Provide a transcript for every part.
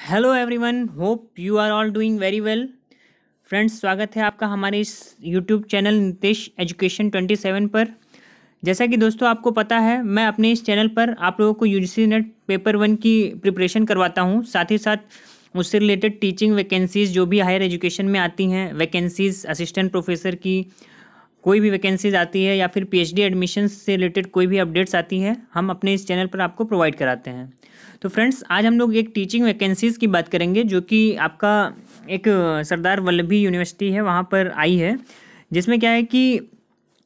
Hello everyone, hope you are all doing very well. Friends, स्वागत है आपका हमारे इस यूट्यूब चैनल नितेश एजुकेशन 27 पर। जैसा कि दोस्तों आपको पता है, मैं अपने इस चैनल पर आप लोगों को यूजीसी नेट पेपर 1 की प्रिपरेशन करवाता हूँ। साथ ही साथ उससे रिलेटेड टीचिंग वैकेंसीज़ जो भी हायर एजुकेशन में आती हैं, वैकेंसीज़ असिस्टेंट प्रोफेसर की कोई भी वैकेंसीज आती है या फिर पीएचडी एडमिशन से रिलेटेड कोई भी अपडेट्स आती है, हम अपने इस चैनल पर आपको प्रोवाइड कराते हैं। तो फ्रेंड्स, आज हम लोग एक टीचिंग वैकेंसीज़ की बात करेंगे जो कि आपका एक सरदार वल्लभी यूनिवर्सिटी है वहाँ पर आई है, जिसमें क्या है कि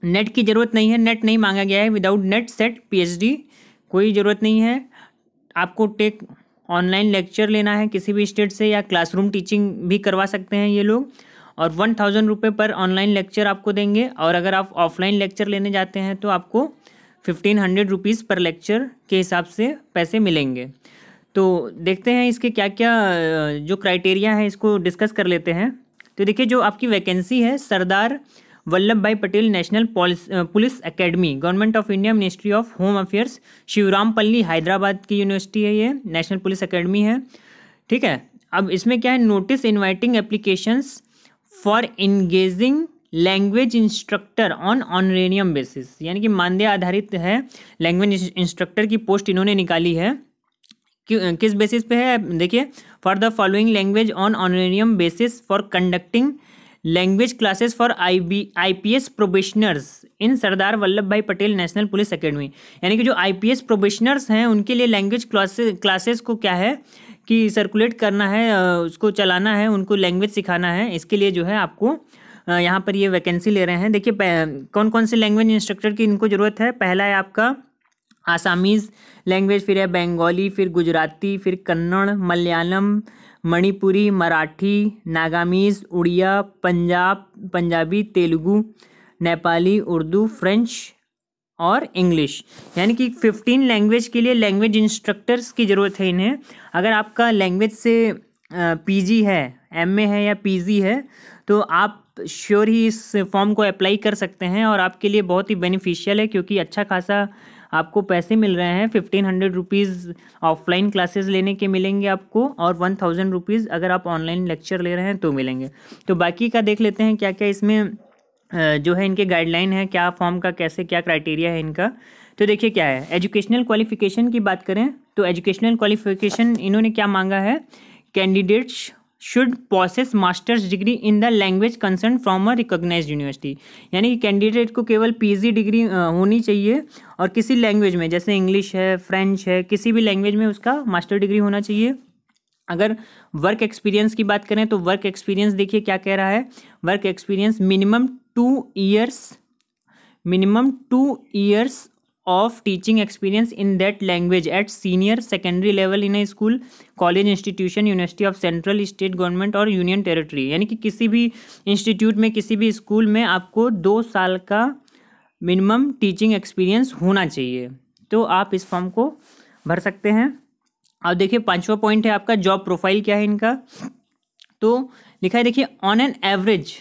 नेट की ज़रूरत नहीं है, नेट नहीं मांगा गया है। विदाउट नेट सेट पीएचडी कोई ज़रूरत नहीं है। आपको टेक ऑनलाइन लेक्चर लेना है किसी भी स्टेट से, या क्लासरूम टीचिंग भी करवा सकते हैं ये लोग, और 1000 रुपये पर ऑनलाइन लेक्चर आपको देंगे। और अगर आप ऑफलाइन लेक्चर लेने जाते हैं तो आपको 1500 रुपीज़ पर लेक्चर के हिसाब से पैसे मिलेंगे। तो देखते हैं इसके क्या क्या जो क्राइटेरिया है, इसको डिस्कस कर लेते हैं। तो देखिए, जो आपकी वैकेंसी है, सरदार वल्लभ भाई Patel National Police Academy, Government of India, Ministry of Home Affairs, Shivarampally, Hyderabad की यूनिवर्सिटी है ये, नेशनल पुलिस एकेडमी है। ठीक है। अब इसमें क्या है, notice inviting applications for engaging language instructor on honorarium basis, यानी कि मानदेय आधारित है। लैंग्वेज इंस्ट्रक्टर की पोस्ट इन्होंने निकाली है। किस बेसिस पे है, देखिए, for the following language on honorarium basis for conducting language classes for IPS probationers in Sardar Vallabh भाई पटेल नेशनल पुलिस एकेडमी। यानी कि जो आईपीएस प्रोबेशनर्स हैं उनके लिए लैंग्वेज क्लासेस को क्या है कि सर्कुलेट करना है, उसको चलाना है, उनको लैंग्वेज सिखाना है। इसके लिए जो है आपको यहाँ पर ये वैकेंसी ले रहे हैं। देखिए, कौन कौन से लैंग्वेज इंस्ट्रक्टर की इनको ज़रूरत है। पहला है आपका आसामीज़ लैंग्वेज, फिर है बंगाली, फिर गुजराती, फिर कन्नड़, मलयालम, मणिपुरी, मराठी, नागामीज़, उड़िया, पंजाबी, तेलुगु, नेपाली, उर्दू, फ्रेंच और इंग्लिश। यानी कि 15 लैंग्वेज के लिए लैंग्वेज इंस्ट्रक्टर्स की ज़रूरत है इन्हें। अगर आपका लैंग्वेज से पीजी है, एमए है या पीजी है, तो आप श्योर ही इस फॉर्म को अप्लाई कर सकते हैं, और आपके लिए बहुत ही बेनिफिशियल है, क्योंकि अच्छा खासा आपको पैसे मिल रहे हैं। 1500 रुपीज़ ऑफलाइन क्लासेस लेने के मिलेंगे आपको, और 1000 रुपीज़ अगर आप ऑनलाइन लेक्चर ले रहे हैं तो मिलेंगे। तो बाकी का देख लेते हैं क्या क्या इसमें जो है इनके गाइडलाइन है, क्या फॉर्म का कैसे क्या क्राइटेरिया है इनका। तो देखिए क्या है, एजुकेशनल क्वालिफिकेशन की बात करें तो एजुकेशनल क्वालिफिकेशन इन्होंने क्या मांगा है, candidates should possess masters degree in the language concern from a recognised university. यानी कि कैंडिडेट को केवल पीजी डिग्री होनी चाहिए, और किसी लैंग्वेज में, जैसे इंग्लिश है, फ्रेंच है, किसी भी लैंग्वेज में उसका मास्टर डिग्री होना चाहिए। अगर वर्क एक्सपीरियंस की बात करें तो वर्क एक्सपीरियंस देखिए क्या कह रहा है, work experience minimum 2 years of teaching experience in that language at senior secondary level in a school, college, institution, university of central, state government और यूनियन टेरिटरी। यानी कि किसी भी इंस्टीट्यूट में, किसी भी स्कूल में आपको 2 साल का मिनिमम टीचिंग एक्सपीरियंस होना चाहिए। तो आप इस फॉर्म को भर सकते हैं। अब देखिए, 5वां पॉइंट है आपका जॉब प्रोफाइल क्या है इनका। तो लिखा है, देखिए, on an average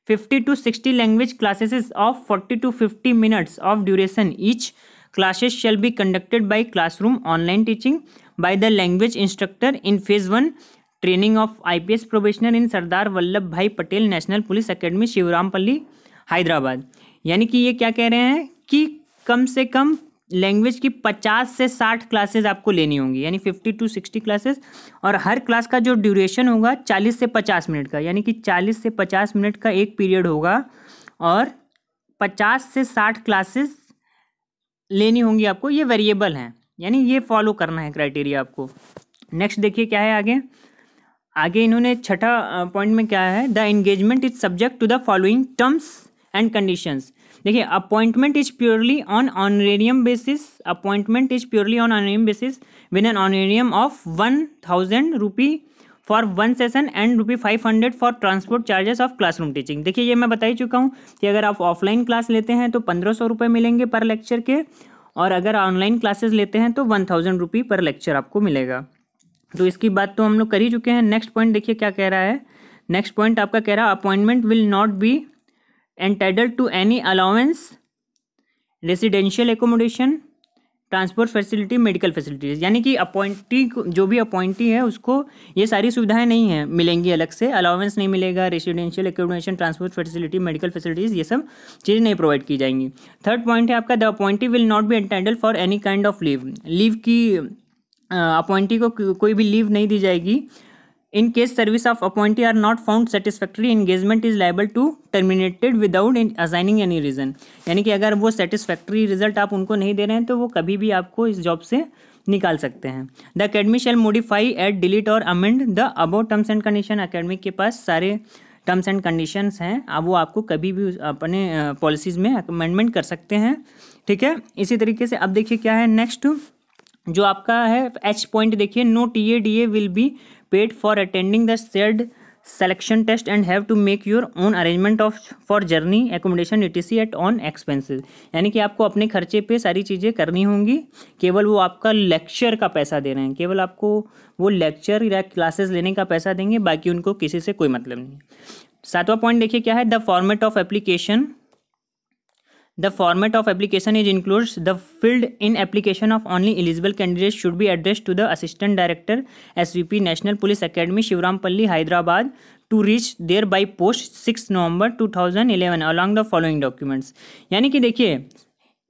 50 to 60 language classes of 40 to 50 minutes of duration. Each classes shall be conducted by classroom online teaching by the language instructor in phase 1 training of IPS probationer in Sardar Vallabh भाई Patel National Police Academy, Shivarampally, Hyderabad. यानी कि ये क्या कह रहे हैं कि कम से कम लैंग्वेज की 50 से 60 क्लासेस आपको लेनी होंगी, यानी 50 to 60 क्लासेस, और हर क्लास का जो ड्यूरेशन होगा 40 से 50 मिनट का, यानी कि 40 से 50 मिनट का एक पीरियड होगा, और 50 से 60 क्लासेस लेनी होंगी आपको। ये वेरिएबल हैं, यानी ये फॉलो करना है क्राइटेरिया आपको। नेक्स्ट देखिए क्या है आगे इन्होंने 6ठा पॉइंट में क्या है, the engagement is subject to the following terms and conditions. देखिए, appointment is purely on honorarium basis, appointment is purely on honorarium basis with an honorarium of 1000 rupee for 1 session and ₹500 for transport charges of classroom teaching. देखिए, ये मैं बता ही चुका हूँ कि अगर आप ऑफलाइन क्लास लेते हैं तो 1500 रुपये मिलेंगे पर लेक्चर के, और अगर ऑनलाइन क्लासेस लेते हैं तो 1000 रुपी पर लेक्चर आपको मिलेगा। तो इसकी बात तो हम लोग कर ही चुके हैं। नेक्स्ट पॉइंट देखिए क्या कह रहा है। नेक्स्ट पॉइंट आपका कह रहा है, appointment will not be entitled to any allowance, residential accommodation, transport facility, medical facilities, यानी कि अपॉइंटी जो भी अपॉइंटी है उसको ये सारी सुविधाएं नहीं है मिलेंगी, अलग से अलाउंस नहीं मिलेगा, residential accommodation, transport facility, medical facilities, ये सब चीज़ें नहीं प्रोवाइड की जाएंगी। थर्ड पॉइंट है आपका, the appointee will not be entitled for any kind of leave. Leave की अपॉइंटी को कोई भी लीव नहीं दी जाएगी। In case service of appointee are not found satisfactory, engagement is liable to terminated without assigning any reason. यानी कि अगर वो सेटिस्फैक्ट्री रिजल्ट आप उनको नहीं दे रहे हैं तो वो कभी भी आपको इस जॉब से निकाल सकते हैं। The academy shall modify, add, delete और amend the above terms and condition. Academy के पास सारे टर्म्स एंड कंडीशंस हैं, अब वो आपको कभी भी अपने पॉलिसीज़ में अमेंडमेंट कर सकते हैं। ठीक है, इसी तरीके से अब देखिए क्या है नेक्स्ट जो आपका है एच पॉइंट, देखिए no TA will be paid for attending the said selection test and have to make your own arrangement of for journey accommodation etc at on expenses। यानी कि आपको अपने खर्चे पे सारी चीज़ें करनी होंगी, केवल वो आपका लेक्चर का पैसा दे रहे हैं, केवल आपको वो लेक्चर या क्लासेस लेने का पैसा देंगे, बाकी उनको किसी से कोई मतलब नहीं। सातवां पॉइंट देखिए क्या है, the format of application. The format of application is includes the field in application of only eligible candidates should be addressed to the Assistant Director SVP National Police Academy Shivrampalli Hyderabad to reach there by post 6 November 2011 along the following documents। यानी कि देखिए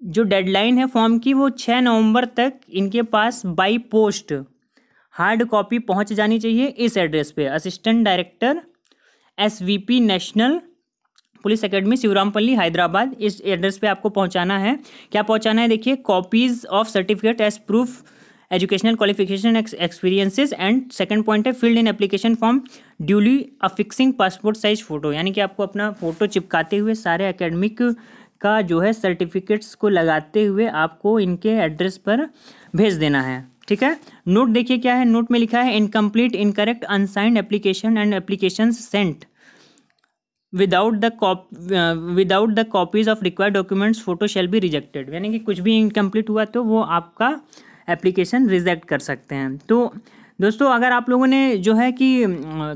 जो deadline है form की वो 6 नवंबर तक इनके पास बाई पोस्ट हार्ड कॉपी पहुंच जानी चाहिए इस एड्रेस पे, assistant director SVP National Police Academy Shivarampally Hyderabad. इस एड्रेस पे आपको पहुंचाना है। क्या पहुंचाना है, देखिए copies of certificate age proof educational qualification experiences and second point है filled in application form duly affixing passport size photo. यानी कि आपको अपना फोटो चिपकाते हुए सारे एकेडमिक का जो है सर्टिफिकेट्स को लगाते हुए आपको इनके एड्रेस पर भेज देना है। ठीक है, नोट देखिए क्या है, नोट में लिखा है incomplete, incorrect, unsigned application and application sent without the copies of required documents photo shall be rejected. यानी कि कुछ भी इनकम्प्लीट हुआ तो वो आपका एप्लीकेशन रिजेक्ट कर सकते हैं। तो दोस्तों अगर आप लोगों ने जो है कि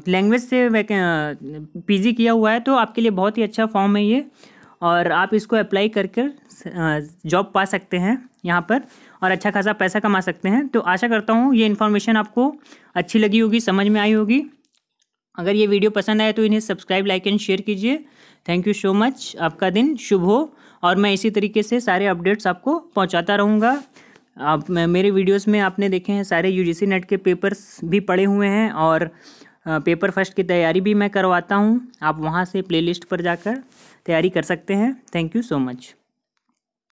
लैंग्वेज से PG किया हुआ है तो आपके लिए बहुत ही अच्छा फॉर्म है ये, और आप इसको अप्लाई करके जॉब पा सकते हैं यहाँ पर और अच्छा खासा पैसा कमा सकते हैं। तो आशा करता हूँ ये इन्फॉर्मेशन आपको अच्छी लगी होगी, समझ में आई होगी। अगर ये वीडियो पसंद आए तो इन्हें सब्सक्राइब, लाइक एंड शेयर कीजिए। थैंक यू सो मच, आपका दिन शुभ हो। और मैं इसी तरीके से सारे अपडेट्स आपको पहुंचाता रहूँगा। आप मेरे वीडियोस में आपने देखे हैं सारे UGC नेट के पेपर्स भी पड़े हुए हैं और पेपर फर्स्ट की तैयारी भी मैं करवाता हूँ। आप वहाँ से प्लेलिस्ट पर जाकर तैयारी कर सकते हैं। Thank you so much.